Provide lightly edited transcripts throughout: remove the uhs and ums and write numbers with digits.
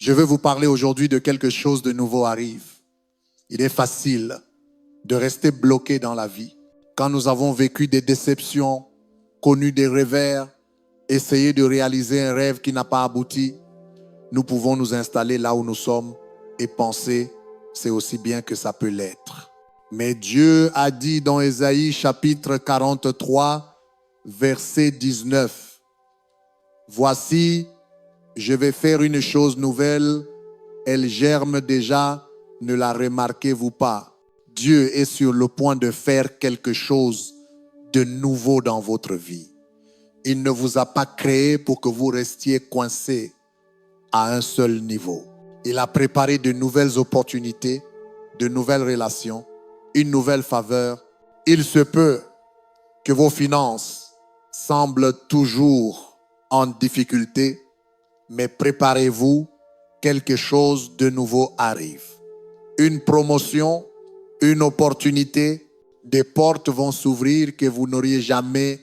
Je veux vous parler aujourd'hui de quelque chose de nouveau arrive. Il est facile de rester bloqué dans la vie. Quand nous avons vécu des déceptions, connu des revers, essayé de réaliser un rêve qui n'a pas abouti, nous pouvons nous installer là où nous sommes et penser, c'est aussi bien que ça peut l'être. Mais Dieu a dit dans Ésaïe chapitre 43, verset 19, « Voici, je vais faire une chose nouvelle, elle germe déjà, ne la remarquez-vous pas. » Dieu est sur le point de faire quelque chose de nouveau dans votre vie. Il ne vous a pas créé pour que vous restiez coincé à un seul niveau. Il a préparé de nouvelles opportunités, de nouvelles relations, une nouvelle faveur. Il se peut que vos finances semblent toujours en difficulté, mais préparez-vous, quelque chose de nouveau arrive. Une promotion, une opportunité, des portes vont s'ouvrir que vous n'auriez jamais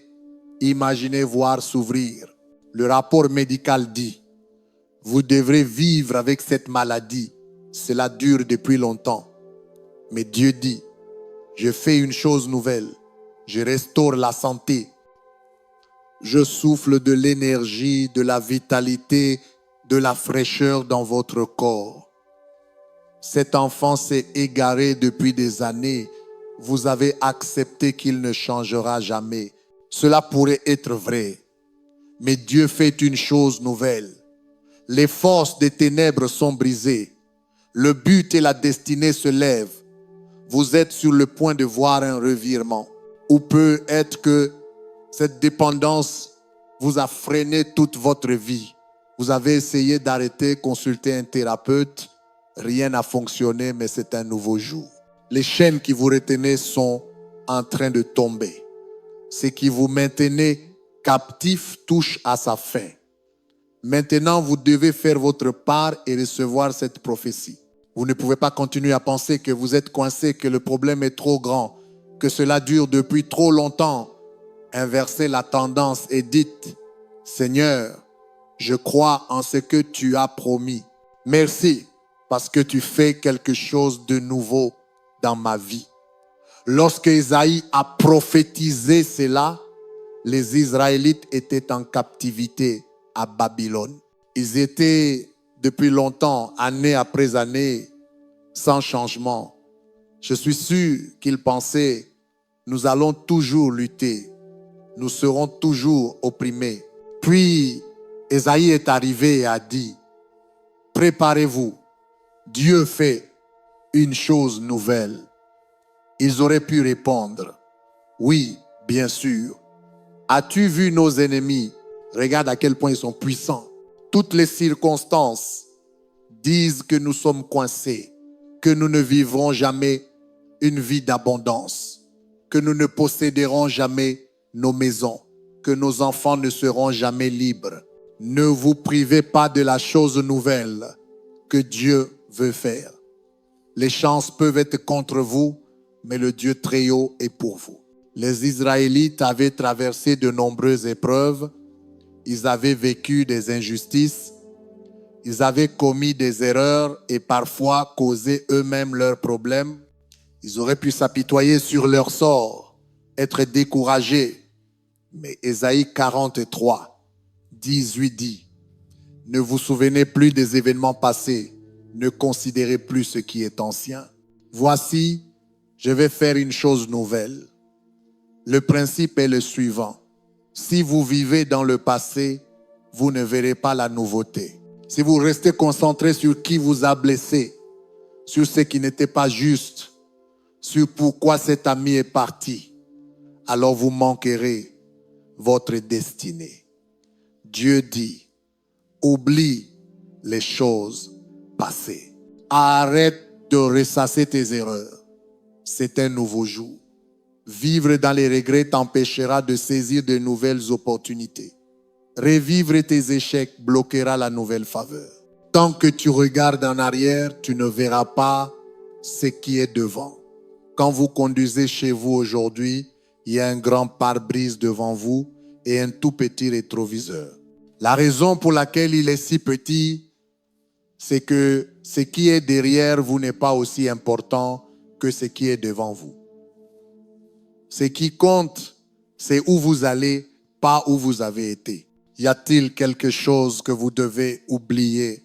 imaginé voir s'ouvrir. Le rapport médical dit, vous devrez vivre avec cette maladie. Cela dure depuis longtemps. Mais Dieu dit, je fais une chose nouvelle. Je restaure la santé. Je souffle de l'énergie, de la vitalité, de la fraîcheur dans votre corps. Cet enfant s'est égaré depuis des années. Vous avez accepté qu'il ne changera jamais. Cela pourrait être vrai. Mais Dieu fait une chose nouvelle. Les forces des ténèbres sont brisées. Le but et la destinée se lèvent. Vous êtes sur le point de voir un revirement. Ou peut être que cette dépendance vous a freiné toute votre vie. Vous avez essayé d'arrêter, consulter un thérapeute. Rien n'a fonctionné, mais c'est un nouveau jour. Les chaînes qui vous retenaient sont en train de tomber. Ce qui vous maintenait captif touche à sa fin. Maintenant, vous devez faire votre part et recevoir cette prophétie. Vous ne pouvez pas continuer à penser que vous êtes coincé, que le problème est trop grand, que cela dure depuis trop longtemps. Inversez la tendance et dites, Seigneur, je crois en ce que tu as promis. Merci parce que tu fais quelque chose de nouveau dans ma vie. Lorsque Ésaïe a prophétisé cela, les Israélites étaient en captivité à Babylone. Ils étaient depuis longtemps, année après année, sans changement. Je suis sûr qu'ils pensaient, nous allons toujours lutter, nous serons toujours opprimés. Puis, Ésaïe est arrivé et a dit, préparez-vous, Dieu fait une chose nouvelle. Ils auraient pu répondre, oui, bien sûr. As-tu vu nos ennemis? Regarde à quel point ils sont puissants. Toutes les circonstances disent que nous sommes coincés, que nous ne vivrons jamais une vie d'abondance, que nous ne posséderons jamais nos maisons, que nos enfants ne seront jamais libres. Ne vous privez pas de la chose nouvelle que Dieu veut faire. Les chances peuvent être contre vous, mais le Dieu très haut est pour vous. Les Israélites avaient traversé de nombreuses épreuves. Ils avaient vécu des injustices. Ils avaient commis des erreurs et parfois causé eux-mêmes leurs problèmes. Ils auraient pu s'apitoyer sur leur sort, être découragés. Mais Ésaïe 43, 18 dit, « Ne vous souvenez plus des événements passés, ne considérez plus ce qui est ancien. Voici, je vais faire une chose nouvelle. » Le principe est le suivant. Si vous vivez dans le passé, vous ne verrez pas la nouveauté. Si vous restez concentré sur qui vous a blessé, sur ce qui n'était pas juste, sur pourquoi cet ami est parti, alors vous manquerez votre destinée. Dieu dit, oublie les choses passées. Arrête de ressasser tes erreurs. C'est un nouveau jour. Vivre dans les regrets t'empêchera de saisir de nouvelles opportunités. Revivre tes échecs bloquera la nouvelle faveur. Tant que tu regardes en arrière, tu ne verras pas ce qui est devant. Quand vous conduisez chez vous aujourd'hui, il y a un grand pare-brise devant vous et un tout petit rétroviseur. La raison pour laquelle il est si petit, c'est que ce qui est derrière vous n'est pas aussi important que ce qui est devant vous. Ce qui compte, c'est où vous allez, pas où vous avez été. Y a-t-il quelque chose que vous devez oublier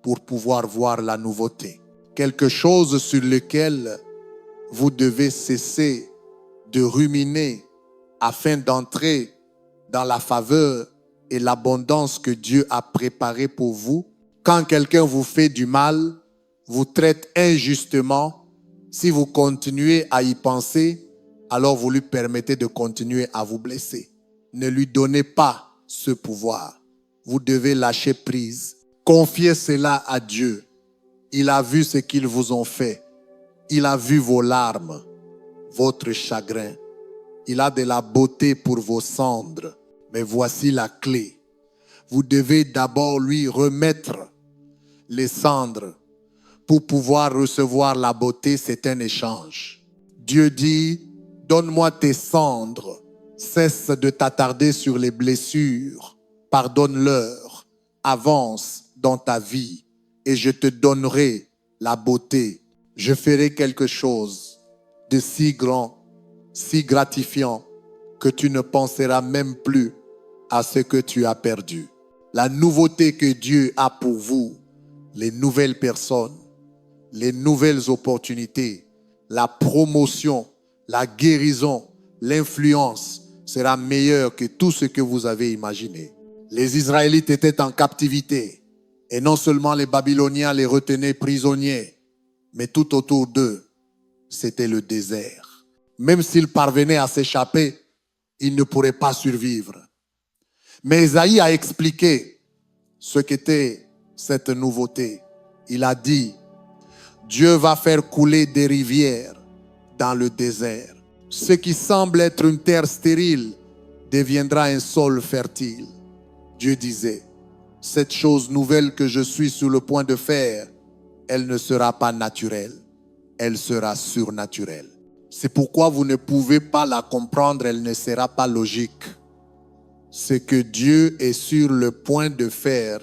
pour pouvoir voir la nouveauté? Quelque chose sur lequel vous devez cesser de ruminer afin d'entrer dans la faveur et l'abondance que Dieu a préparée pour vous? Quand quelqu'un vous fait du mal, vous traite injustement, si vous continuez à y penser, alors vous lui permettez de continuer à vous blesser. Ne lui donnez pas ce pouvoir. Vous devez lâcher prise. Confiez cela à Dieu. Il a vu ce qu'ils vous ont fait. Il a vu vos larmes, votre chagrin. Il a de la beauté pour vos cendres. Mais voici la clé. Vous devez d'abord lui remettre les cendres. Pour pouvoir recevoir la beauté, c'est un échange. Dieu dit, donne-moi tes cendres. Cesse de t'attarder sur les blessures. Pardonne-leur. Avance dans ta vie et je te donnerai la beauté. Je ferai quelque chose de si grand, si gratifiant que tu ne penseras même plus à ce que tu as perdu. La nouveauté que Dieu a pour vous, les nouvelles personnes, les nouvelles opportunités, la promotion, la guérison, l'influence sera meilleure que tout ce que vous avez imaginé. Les Israélites étaient en captivité et non seulement les Babyloniens les retenaient prisonniers, mais tout autour d'eux, c'était le désert. Même s'ils parvenaient à s'échapper, ils ne pourraient pas survivre. Mais Ésaïe a expliqué ce qu'était cette nouveauté. Il a dit, Dieu va faire couler des rivières dans le désert. Ce qui semble être une terre stérile deviendra un sol fertile. Dieu disait, cette chose nouvelle que je suis sur le point de faire, elle ne sera pas naturelle, elle sera surnaturelle. C'est pourquoi vous ne pouvez pas la comprendre, elle ne sera pas logique. Ce que Dieu est sur le point de faire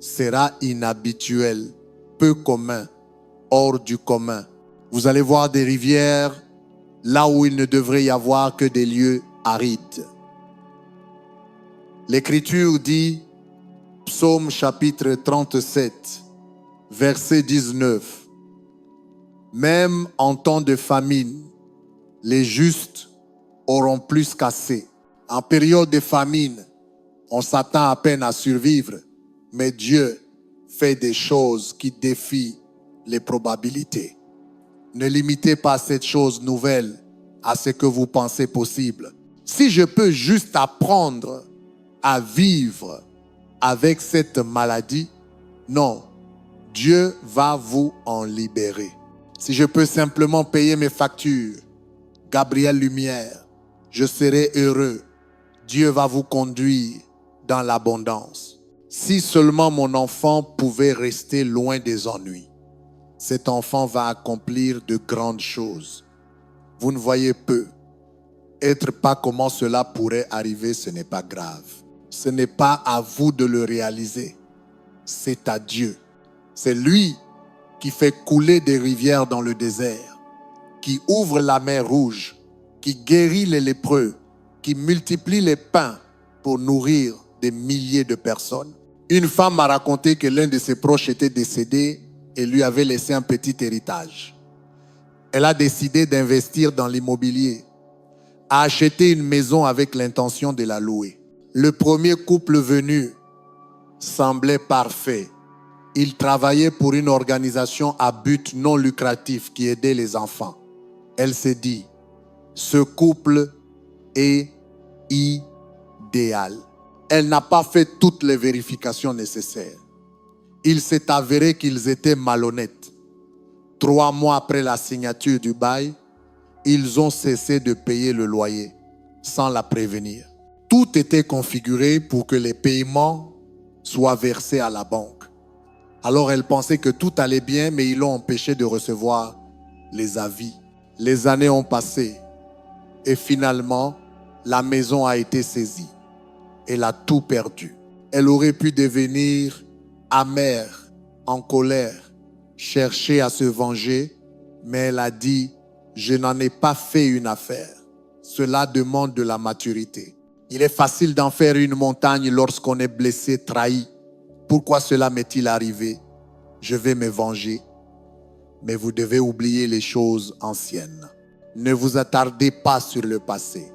sera inhabituel, peu commun, hors du commun. Vous allez voir des rivières là où il ne devrait y avoir que des lieux arides. L'Écriture dit, Psaume chapitre 37, verset 19, même en temps de famine, les justes auront plus qu'assez. En période de famine, on s'attend à peine à survivre, mais Dieu fait des choses qui défient les probabilités. Ne limitez pas cette chose nouvelle à ce que vous pensez possible. Si je peux juste apprendre à vivre avec cette maladie, non, Dieu va vous en libérer. Si je peux simplement payer mes factures, Gabriel Lumière, je serai heureux. Dieu va vous conduire dans l'abondance. Si seulement mon enfant pouvait rester loin des ennuis, cet enfant va accomplir de grandes choses. Vous ne voyez peu. Être pas comment cela pourrait arriver, ce n'est pas grave. Ce n'est pas à vous de le réaliser. C'est à Dieu. C'est lui qui fait couler des rivières dans le désert, qui ouvre la mer Rouge, qui guérit les lépreux, qui multiplie les pains pour nourrir des milliers de personnes. Une femme m'a raconté que l'un de ses proches était décédé et lui avait laissé un petit héritage. Elle a décidé d'investir dans l'immobilier, a acheté une maison avec l'intention de la louer. Le premier couple venu semblait parfait. Il travaillait pour une organisation à but non lucratif qui aidait les enfants. Elle s'est dit, ce couple est idéal. Elle n'a pas fait toutes les vérifications nécessaires. Il s'est avéré qu'ils étaient malhonnêtes. 3 mois après la signature du bail, ils ont cessé de payer le loyer sans la prévenir. Tout était configuré pour que les paiements soient versés à la banque. Alors elle pensait que tout allait bien, mais ils l'ont empêché de recevoir les avis. Les années ont passé et finalement, la maison a été saisie. Elle a tout perdu. Elle aurait pu devenir amère en colère, cherché à se venger, mais elle a dit, je n'en ai pas fait une affaire. Cela demande de la maturité. Il est facile d'en faire une montagne lorsqu'on est blessé, trahi. Pourquoi cela m'est-il arrivé? Je vais me venger. Mais vous devez oublier les choses anciennes. Ne vous attardez pas sur le passé.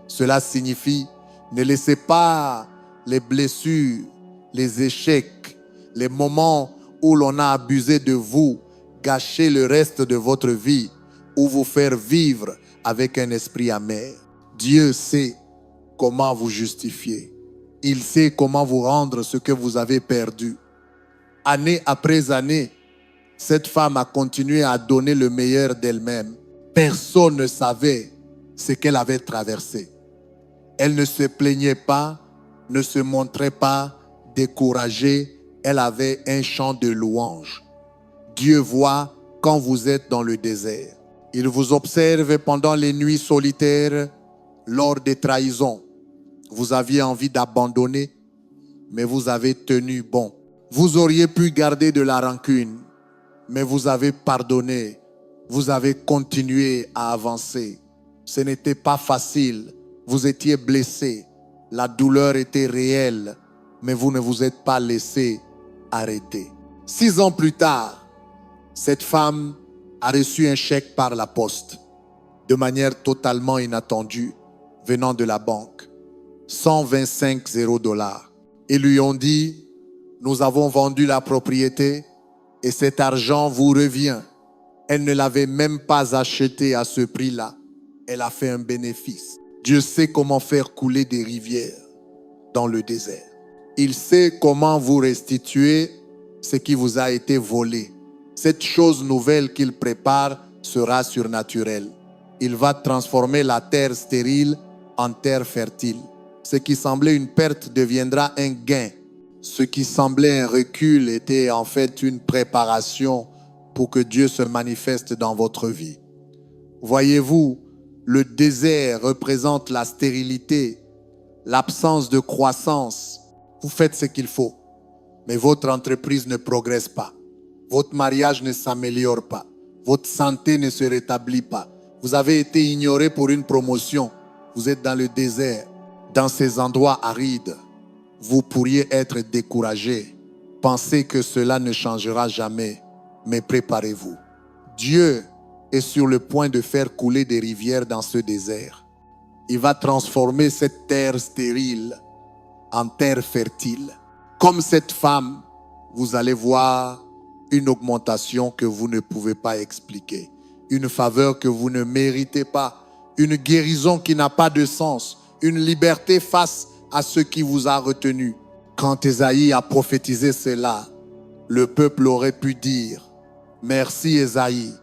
Cela signifie, ne laissez pas les blessures, les échecs, les moments où l'on a abusé de vous, gâcher le reste de votre vie ou vous faire vivre avec un esprit amer. Dieu sait comment vous justifier. Il sait comment vous rendre ce que vous avez perdu. Année après année, cette femme a continué à donner le meilleur d'elle-même. Personne ne savait ce qu'elle avait traversé. Elle ne se plaignait pas, ne se montrait pas découragée. Elle avait un chant de louange. Dieu voit quand vous êtes dans le désert. Il vous observe pendant les nuits solitaires, lors des trahisons. Vous aviez envie d'abandonner, mais vous avez tenu bon. Vous auriez pu garder de la rancune, mais vous avez pardonné. Vous avez continué à avancer. Ce n'était pas facile. Vous étiez blessé. La douleur était réelle, mais vous ne vous êtes pas laissé arrêter. 6 ans plus tard, cette femme a reçu un chèque par la poste, de manière totalement inattendue, venant de la banque. 125 $. Ils lui ont dit, nous avons vendu la propriété et cet argent vous revient. Elle ne l'avait même pas acheté à ce prix-là. Elle a fait un bénéfice. Dieu sait comment faire couler des rivières dans le désert. Il sait comment vous restituer ce qui vous a été volé. Cette chose nouvelle qu'il prépare sera surnaturelle. Il va transformer la terre stérile en terre fertile. Ce qui semblait une perte deviendra un gain. Ce qui semblait un recul était en fait une préparation pour que Dieu se manifeste dans votre vie. Voyez-vous, le désert représente la stérilité, l'absence de croissance. Vous faites ce qu'il faut, mais votre entreprise ne progresse pas. Votre mariage ne s'améliore pas. Votre santé ne se rétablit pas. Vous avez été ignoré pour une promotion. Vous êtes dans le désert. Dans ces endroits arides, vous pourriez être découragé. Pensez que cela ne changera jamais, mais préparez-vous. Dieu est sur le point de faire couler des rivières dans ce désert. Il va transformer cette terre stérile en terre fertile. Comme cette femme, vous allez voir une augmentation que vous ne pouvez pas expliquer, une faveur que vous ne méritez pas, une guérison qui n'a pas de sens, une liberté face à ce qui vous a retenu. Quand Ésaïe a prophétisé cela, le peuple aurait pu dire, merci Ésaïe,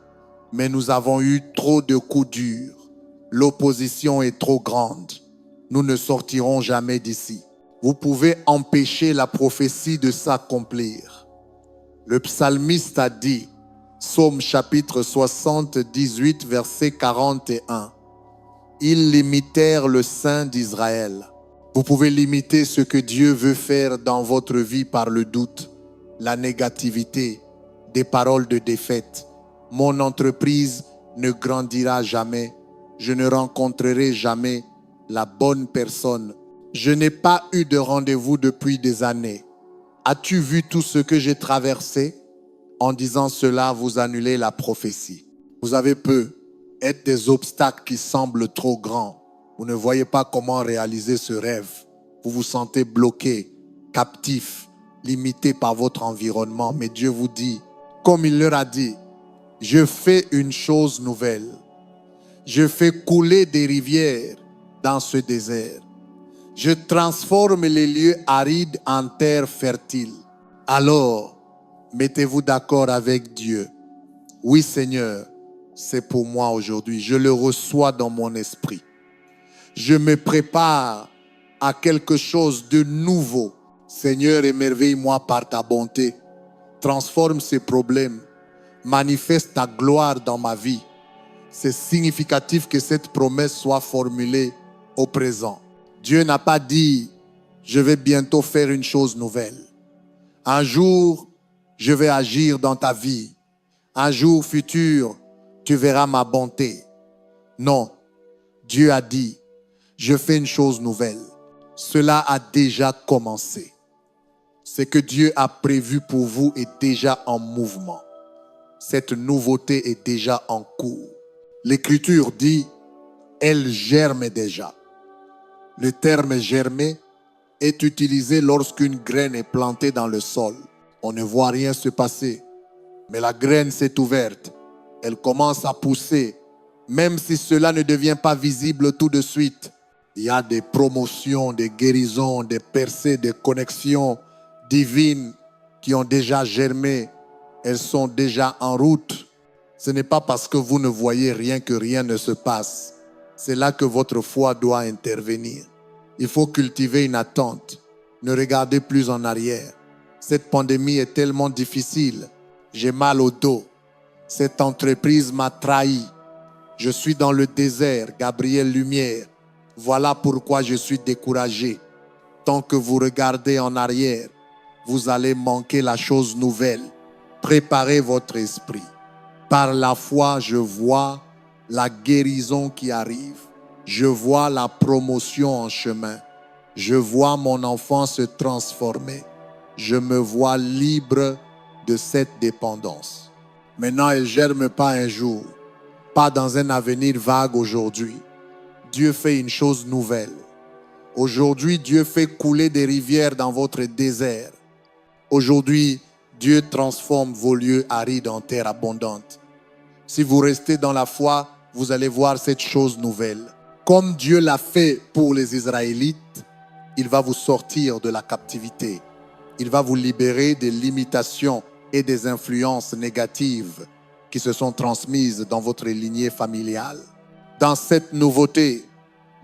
mais nous avons eu trop de coups durs. L'opposition est trop grande. Nous ne sortirons jamais d'ici. Vous pouvez empêcher la prophétie de s'accomplir. Le psalmiste a dit, Psaume chapitre 78, verset 41, ils limitèrent le sein d'Israël. Vous pouvez limiter ce que Dieu veut faire dans votre vie par le doute, la négativité, des paroles de défaite. Mon entreprise ne grandira jamais. Je ne rencontrerai jamais la bonne personne. Je n'ai pas eu de rendez-vous depuis des années. As-tu vu tout ce que j'ai traversé? En disant cela, vous annulez la prophétie. Vous avez peu être des obstacles qui semblent trop grands. Vous ne voyez pas comment réaliser ce rêve. Vous vous sentez bloqué, captif, limité par votre environnement. Mais Dieu vous dit, comme il leur a dit, je fais une chose nouvelle. Je fais couler des rivières dans ce désert. Je transforme les lieux arides en terre fertile. Alors, mettez-vous d'accord avec Dieu. Oui, Seigneur, c'est pour moi aujourd'hui. Je le reçois dans mon esprit. Je me prépare à quelque chose de nouveau. Seigneur, émerveille-moi par ta bonté. Transforme ces problèmes. Manifeste ta gloire dans ma vie. C'est significatif que cette promesse soit formulée au présent. Dieu n'a pas dit, je vais bientôt faire une chose nouvelle. Un jour, Je vais agir dans ta vie. Un jour futur, tu verras ma bonté. Non, Dieu a dit, je fais une chose nouvelle. Cela a déjà commencé. Ce que Dieu a prévu pour vous est déjà en mouvement. Cette nouveauté est déjà en cours. L'Écriture dit, elle germe déjà. Le terme germer est utilisé lorsqu'une graine est plantée dans le sol. On ne voit rien se passer, mais la graine s'est ouverte. Elle commence à pousser, même si cela ne devient pas visible tout de suite. Il y a des promotions, des guérisons, des percées, des connexions divines qui ont déjà germé. Elles sont déjà en route. Ce n'est pas parce que vous ne voyez rien que rien ne se passe. C'est là que votre foi doit intervenir. Il faut cultiver une attente. Ne regardez plus en arrière. Cette pandémie est tellement difficile. J'ai mal au dos. Cette entreprise m'a trahi. Je suis dans le désert, Gabriel Lumière. Voilà pourquoi je suis découragé. Tant que vous regardez en arrière, vous allez manquer la chose nouvelle. Préparez votre esprit. Par la foi, je vois la guérison qui arrive. Je vois la promotion en chemin. Je vois mon enfant se transformer. Je me vois libre de cette dépendance. Maintenant, elle ne germe pas un jour, pas dans un avenir vague aujourd'hui. Dieu fait une chose nouvelle. Aujourd'hui, Dieu fait couler des rivières dans votre désert. Aujourd'hui, Dieu transforme vos lieux arides en terre abondante. Si vous restez dans la foi, vous allez voir cette chose nouvelle. Comme Dieu l'a fait pour les Israélites, il va vous sortir de la captivité. Il va vous libérer des limitations et des influences négatives qui se sont transmises dans votre lignée familiale. Dans cette nouveauté,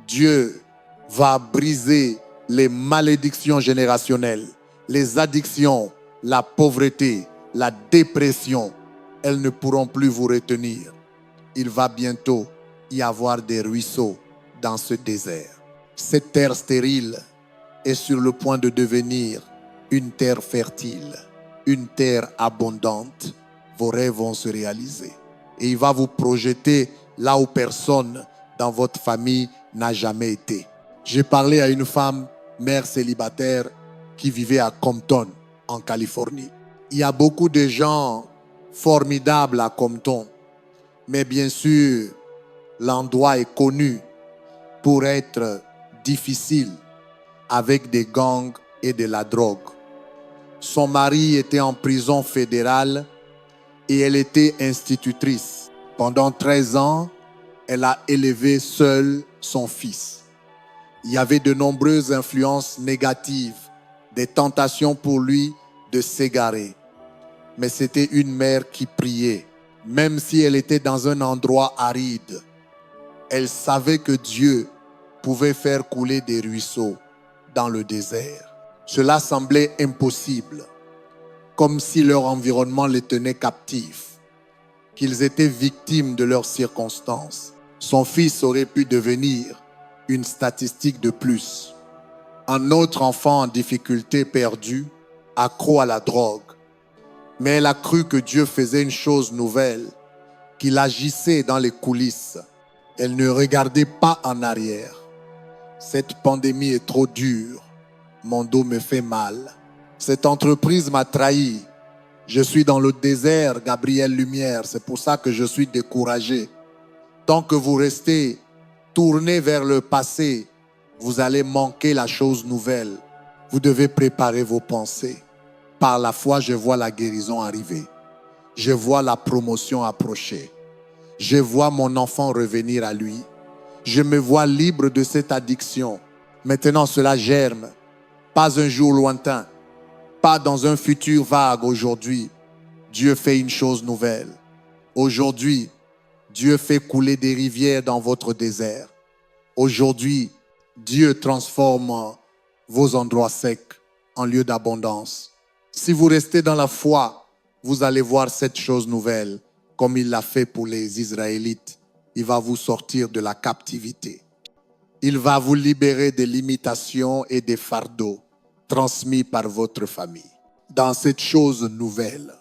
Dieu va briser les malédictions générationnelles, les addictions, la pauvreté, la dépression. Elles ne pourront plus vous retenir. Il va bientôt y avoir des ruisseaux dans ce désert. Cette terre stérile est sur le point de devenir une terre fertile, une terre abondante. Vos rêves vont se réaliser. Et il va vous projeter là où personne dans votre famille n'a jamais été. J'ai parlé à une femme, mère célibataire, qui vivait à Compton, en Californie. Il y a beaucoup de gens formidables à Compton. Mais bien sûr, l'endroit est connu pour être difficile avec des gangs et de la drogue. Son mari était en prison fédérale et elle était institutrice. Pendant 13 ans, elle a élevé seule son fils. Il y avait de nombreuses influences négatives, des tentations pour lui de s'égarer. Mais c'était une mère qui priait. Même si elle était dans un endroit aride, elle savait que Dieu pouvait faire couler des ruisseaux dans le désert. Cela semblait impossible, comme si leur environnement les tenait captifs, qu'ils étaient victimes de leurs circonstances. Son fils aurait pu devenir une statistique de plus. Un autre enfant en difficulté perdu, accro à la drogue. Mais elle a cru que Dieu faisait une chose nouvelle, qu'il agissait dans les coulisses. Elle ne regardait pas en arrière. Cette pandémie est trop dure. Mon dos me fait mal. Cette entreprise m'a trahi. Je suis dans le désert, Gabriel Lumière. C'est pour ça que je suis découragé. Tant que vous restez tourné vers le passé, vous allez manquer la chose nouvelle. Vous devez préparer vos pensées. Par la foi, je vois la guérison arriver. Je vois la promotion approcher. Je vois mon enfant revenir à lui. Je me vois libre de cette addiction. Maintenant, cela germe. Pas un jour lointain. Pas dans un futur vague aujourd'hui. Dieu fait une chose nouvelle. Aujourd'hui, Dieu fait couler des rivières dans votre désert. Aujourd'hui, Dieu transforme vos endroits secs en lieux d'abondance. Si vous restez dans la foi, vous allez voir cette chose nouvelle, comme il l'a fait pour les Israélites. Il va vous sortir de la captivité. Il va vous libérer des limitations et des fardeaux transmis par votre famille. dans cette chose nouvelle.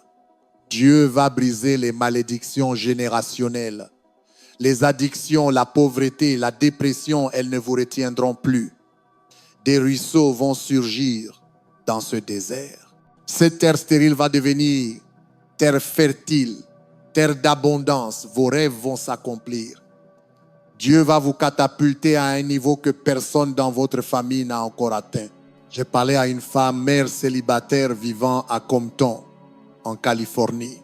Dieu va briser les malédictions générationnelles. Les addictions, la pauvreté, la dépression, elles ne vous retiendront plus. Des ruisseaux vont surgir dans ce désert. Cette terre stérile va devenir terre fertile, terre d'abondance. Vos rêves vont s'accomplir. Dieu va vous catapulter à un niveau que personne dans votre famille n'a encore atteint. J'ai parlé à une femme, mère célibataire vivant à Compton, en Californie.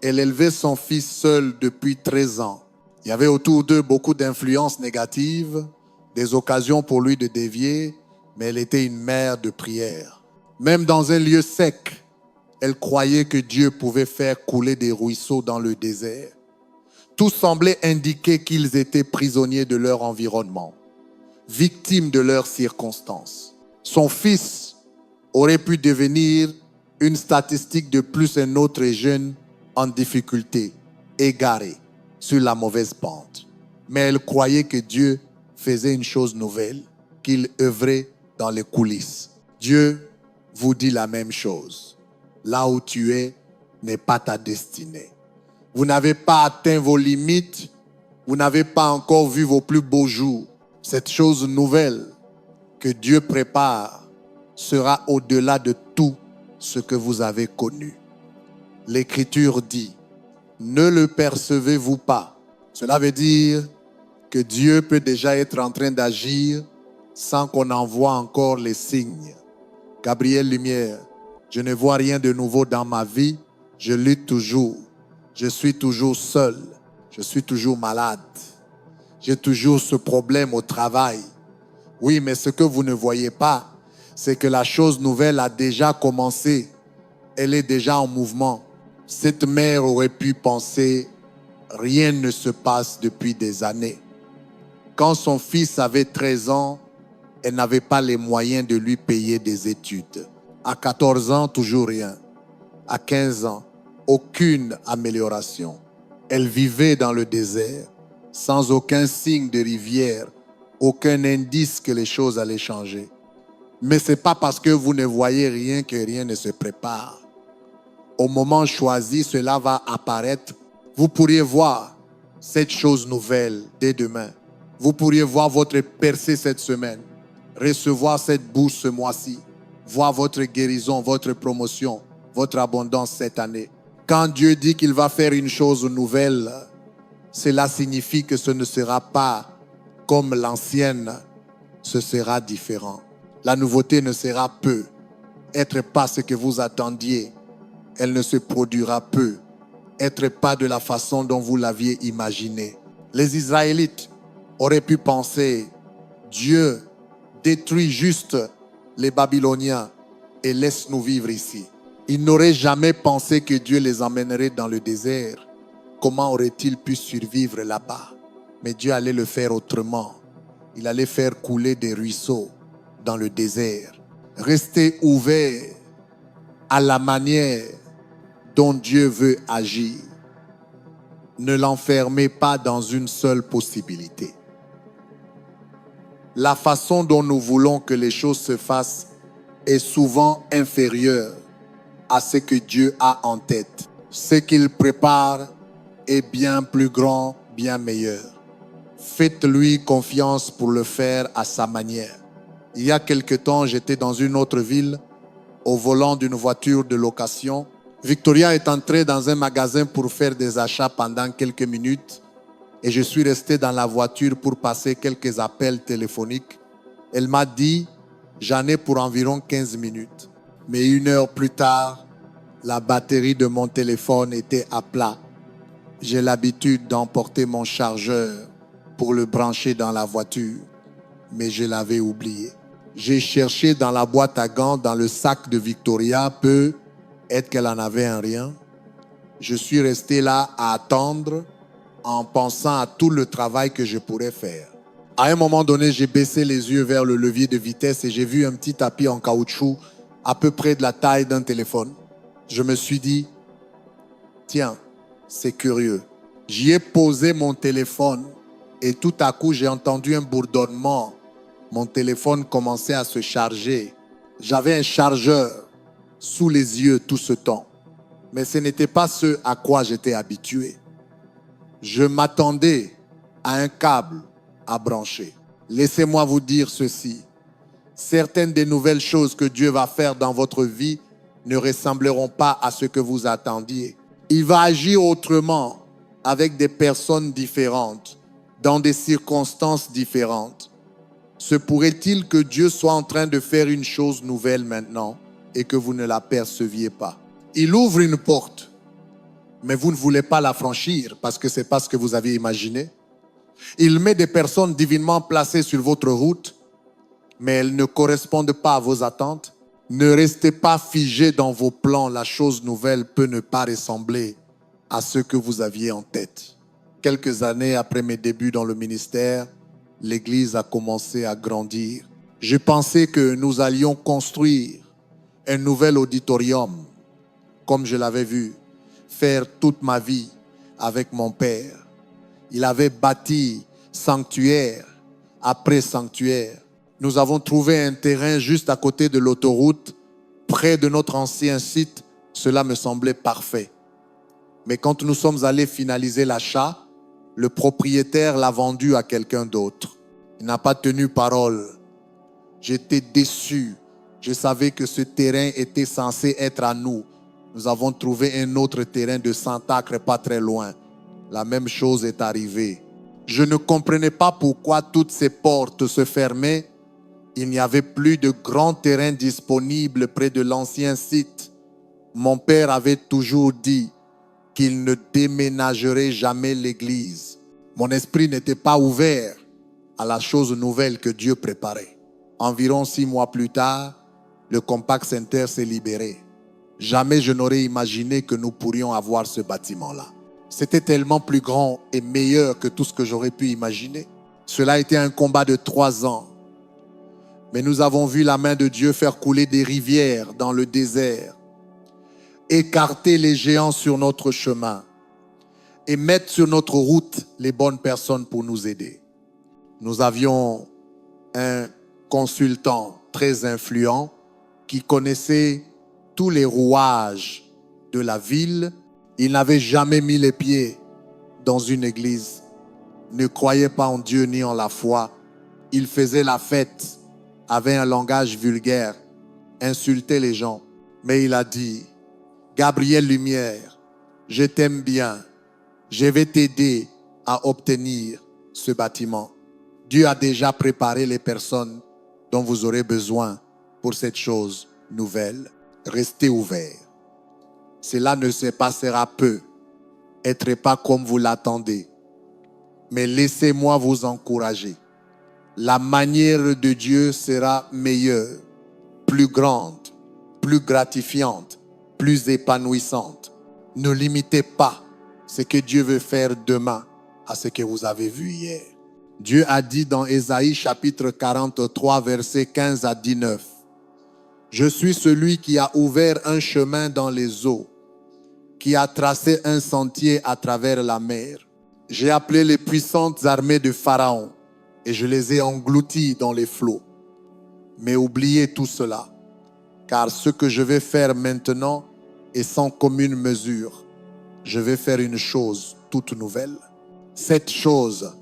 Elle élevait son fils seul depuis 13 ans. Il y avait autour d'eux beaucoup d'influences négatives, des occasions pour lui de dévier, mais elle était une mère de prière. Même dans un lieu sec, elle croyait que Dieu pouvait faire couler des ruisseaux dans le désert. Tout semblait indiquer qu'ils étaient prisonniers de leur environnement, victimes de leurs circonstances. Son fils aurait pu devenir une statistique de plus un autre jeune en difficulté, égaré, sur la mauvaise pente. Mais elle croyait que Dieu faisait une chose nouvelle, qu'il œuvrait dans les coulisses. Dieu vous dit la même chose. Là où tu es n'est pas ta destinée. Vous n'avez pas atteint vos limites, vous n'avez pas encore vu vos plus beaux jours. Cette chose nouvelle que Dieu prépare sera au-delà de tout ce que vous avez connu. L'Écriture dit, ne le percevez-vous pas? Cela veut dire que Dieu peut déjà être en train d'agir sans qu'on en voie encore les signes. Gabriel Lumière, je ne vois rien de nouveau dans ma vie, je lutte toujours, je suis toujours seul, je suis toujours malade, j'ai toujours ce problème au travail. Oui, mais ce que vous ne voyez pas, c'est que la chose nouvelle a déjà commencé, elle est déjà en mouvement. Cette mère aurait pu penser, rien ne se passe depuis des années. Quand son fils avait 13 ans, elle n'avait pas les moyens de lui payer des études. À 14 ans, toujours rien. À 15 ans, aucune amélioration. Elle vivait dans le désert, sans aucun signe de rivière, aucun indice que les choses allaient changer. Mais ce n'est pas parce que vous ne voyez rien que rien ne se prépare. Au moment choisi, cela va apparaître. Vous pourriez voir cette chose nouvelle dès demain. Vous pourriez voir votre percée cette semaine, recevoir cette bourse ce mois-ci, voir votre guérison, votre promotion, votre abondance cette année. Quand Dieu dit qu'il va faire une chose nouvelle, cela signifie que ce ne sera pas comme l'ancienne, ce sera différent. La nouveauté ne sera peu. Être pas ce que vous attendiez, elle ne se produira peu. Être pas de la façon dont vous l'aviez imaginé. Les Israélites auraient pu penser, Dieu détruit juste les Babyloniens et laisse-nous vivre ici. Ils n'auraient jamais pensé que Dieu les emmènerait dans le désert. Comment auraient-ils pu survivre là-bas? Mais Dieu allait le faire autrement. Il allait faire couler des ruisseaux dans le désert. Restez ouverts à la manière dont Dieu veut agir. Ne l'enfermez pas dans une seule possibilité. La façon dont nous voulons que les choses se fassent est souvent inférieure à ce que Dieu a en tête. Ce qu'il prépare est bien plus grand, bien meilleur. Faites-lui confiance pour le faire à sa manière. Il y a quelque temps, j'étais dans une autre ville, au volant d'une voiture de location. Victoria est entrée dans un magasin pour faire des achats pendant quelques minutes et je suis resté dans la voiture pour passer quelques appels téléphoniques. Elle m'a dit, j'en ai pour environ 15 minutes. Mais 1 heure plus tard, la batterie de mon téléphone était à plat. J'ai l'habitude d'emporter mon chargeur pour le brancher dans la voiture, mais je l'avais oublié. J'ai cherché dans la boîte à gants, dans le sac de Victoria, peut-être qu'elle en avait un rien. Je suis resté là à attendre en pensant à tout le travail que je pourrais faire. À un moment donné, j'ai baissé les yeux vers le levier de vitesse et j'ai vu un petit tapis en caoutchouc à peu près de la taille d'un téléphone. Je me suis dit, tiens, c'est curieux. J'y ai posé mon téléphone et tout à coup, j'ai entendu un bourdonnement. Mon téléphone commençait à se charger. J'avais un chargeur sous les yeux tout ce temps. Mais ce n'était pas ce à quoi j'étais habitué. Je m'attendais à un câble à brancher. Laissez-moi vous dire ceci. Certaines des nouvelles choses que Dieu va faire dans votre vie ne ressembleront pas à ce que vous attendiez. Il va agir autrement avec des personnes différentes, dans des circonstances différentes. Se pourrait-il que Dieu soit en train de faire une chose nouvelle maintenant et que vous ne l'aperceviez pas? Il ouvre une porte, mais vous ne voulez pas la franchir parce que ce n'est pas ce que vous aviez imaginé. Il met des personnes divinement placées sur votre route, mais elles ne correspondent pas à vos attentes. Ne restez pas figés dans vos plans. La chose nouvelle peut ne pas ressembler à ce que vous aviez en tête. Quelques années après mes débuts dans le ministère, l'Église a commencé à grandir. Je pensais que nous allions construire un nouvel auditorium, comme je l'avais vu faire toute ma vie avec mon père. Il avait bâti sanctuaire après sanctuaire. Nous avons trouvé un terrain juste à côté de l'autoroute, près de notre ancien site. Cela me semblait parfait. Mais quand nous sommes allés finaliser l'achat, le propriétaire l'a vendu à quelqu'un d'autre. Il n'a pas tenu parole. J'étais déçu. Je savais que ce terrain était censé être à nous. Nous avons trouvé un autre terrain de 100 acres pas très loin. La même chose est arrivée. Je ne comprenais pas pourquoi toutes ces portes se fermaient. Il n'y avait plus de grands terrains disponibles près de l'ancien site. Mon père avait toujours dit qu'il ne déménagerait jamais l'église. Mon esprit n'était pas ouvert à la chose nouvelle que Dieu préparait. Environ 6 mois plus tard, le Compact Center s'est libéré. Jamais je n'aurais imaginé que nous pourrions avoir ce bâtiment-là. C'était tellement plus grand et meilleur que tout ce que j'aurais pu imaginer. Cela a été un combat de 3 ans. Mais nous avons vu la main de Dieu faire couler des rivières dans le désert, écarter les géants sur notre chemin et mettre sur notre route les bonnes personnes pour nous aider. Nous avions un consultant très influent qui connaissait tous les rouages de la ville. Il n'avait jamais mis les pieds dans une église, ne croyait pas en Dieu ni en la foi. Il faisait la fête, avait un langage vulgaire, insultait les gens. Mais il a dit, Gabriel Lumière, je t'aime bien, je vais t'aider à obtenir ce bâtiment. Dieu a déjà préparé les personnes dont vous aurez besoin pour cette chose nouvelle. Restez ouverts. Cela ne se passera peu. Être pas comme vous l'attendez. Mais laissez-moi vous encourager. La manière de Dieu sera meilleure, plus grande, plus gratifiante, plus épanouissante. Ne limitez pas ce que Dieu veut faire demain à ce que vous avez vu hier. Dieu a dit dans Ésaïe chapitre 43, versets 15 à 19, « Je suis celui qui a ouvert un chemin dans les eaux, qui a tracé un sentier à travers la mer. J'ai appelé les puissantes armées de Pharaon et je les ai englouties dans les flots. Mais oubliez tout cela, car ce que je vais faire maintenant est sans commune mesure. Je vais faire une chose toute nouvelle. Cette chose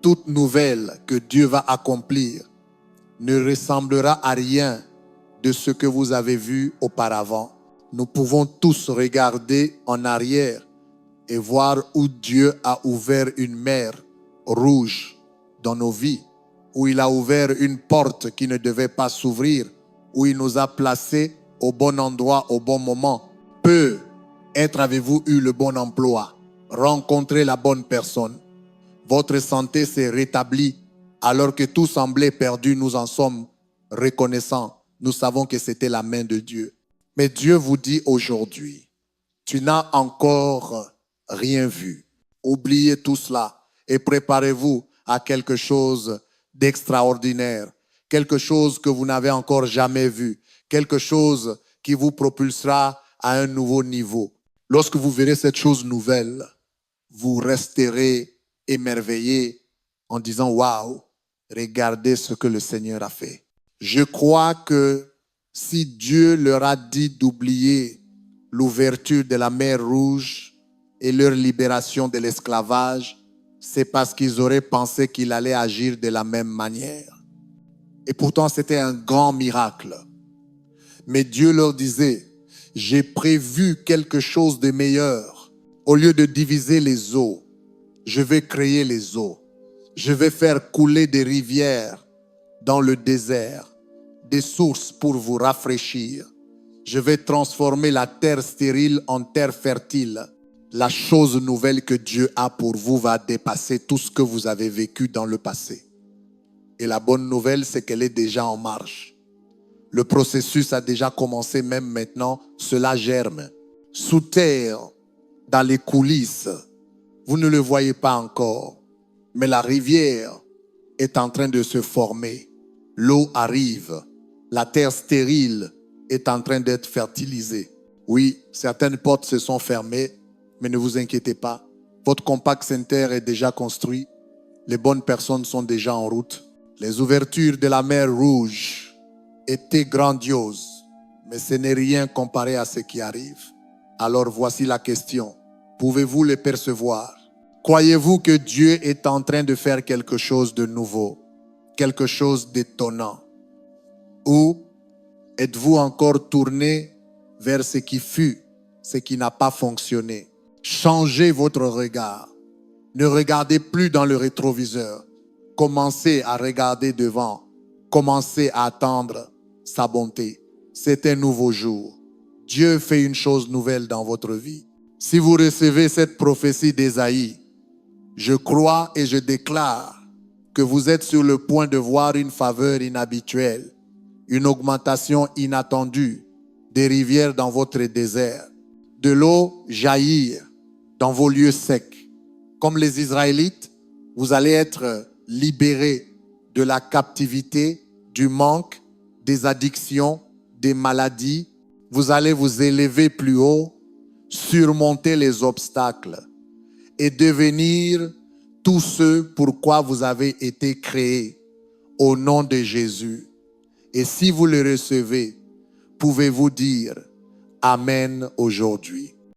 toute nouvelle que Dieu va accomplir ne ressemblera à rien de ce que vous avez vu auparavant. Nous pouvons tous regarder en arrière et voir où Dieu a ouvert une mer rouge dans nos vies, où il a ouvert une porte qui ne devait pas s'ouvrir, où il nous a placés au bon endroit, au bon moment. Peut-être avez-vous eu le bon emploi, rencontré la bonne personne. Votre santé s'est rétablie alors que tout semblait perdu. Nous en sommes reconnaissants. Nous savons que c'était la main de Dieu. Mais Dieu vous dit aujourd'hui, tu n'as encore rien vu. Oubliez tout cela et préparez-vous à quelque chose d'extraordinaire, quelque chose que vous n'avez encore jamais vu, quelque chose qui vous propulsera à un nouveau niveau. Lorsque vous verrez cette chose nouvelle, vous resterez émerveillé en disant « Waouh, regardez ce que le Seigneur a fait ». Je crois que Si Dieu leur a dit d'oublier l'ouverture de la mer Rouge et leur libération de l'esclavage, c'est parce qu'ils auraient pensé qu'il allait agir de la même manière. Et pourtant, c'était un grand miracle. Mais Dieu leur disait, j'ai prévu quelque chose de meilleur. Au lieu de diviser les eaux, je vais créer les eaux. Je vais faire couler des rivières dans le désert, des sources pour vous rafraîchir. Je vais transformer la terre stérile en terre fertile. La chose nouvelle que Dieu a pour vous va dépasser tout ce que vous avez vécu dans le passé. Et la bonne nouvelle, c'est qu'elle est déjà en marche. Le processus a déjà commencé même maintenant. Cela germe. Sous terre, dans les coulisses, vous ne le voyez pas encore. Mais la rivière est en train de se former. L'eau arrive. La terre stérile est en train d'être fertilisée. Oui, certaines portes se sont fermées, mais ne vous inquiétez pas. Votre compact center est déjà construit. Les bonnes personnes sont déjà en route. Les ouvertures de la mer Rouge étaient grandioses, mais ce n'est rien comparé à ce qui arrive. Alors voici la question. Pouvez-vous les percevoir? Croyez-vous que Dieu est en train de faire quelque chose de nouveau, quelque chose d'étonnant? Ou êtes-vous encore tourné vers ce qui fut, ce qui n'a pas fonctionné? Changez votre regard. Ne regardez plus dans le rétroviseur. Commencez à regarder devant. Commencez à attendre sa bonté. C'est un nouveau jour. Dieu fait une chose nouvelle dans votre vie. Si vous recevez cette prophétie d'Ésaïe, je crois et je déclare que vous êtes sur le point de voir une faveur inhabituelle, une augmentation inattendue des rivières dans votre désert, de l'eau jaillir dans vos lieux secs. Comme les Israélites, vous allez être libérés de la captivité, du manque, des addictions, des maladies. Vous allez vous élever plus haut, surmonter les obstacles et devenir tout ce pourquoi vous avez été créés au nom de Jésus. Et si vous le recevez, pouvez-vous dire Amen aujourd'hui.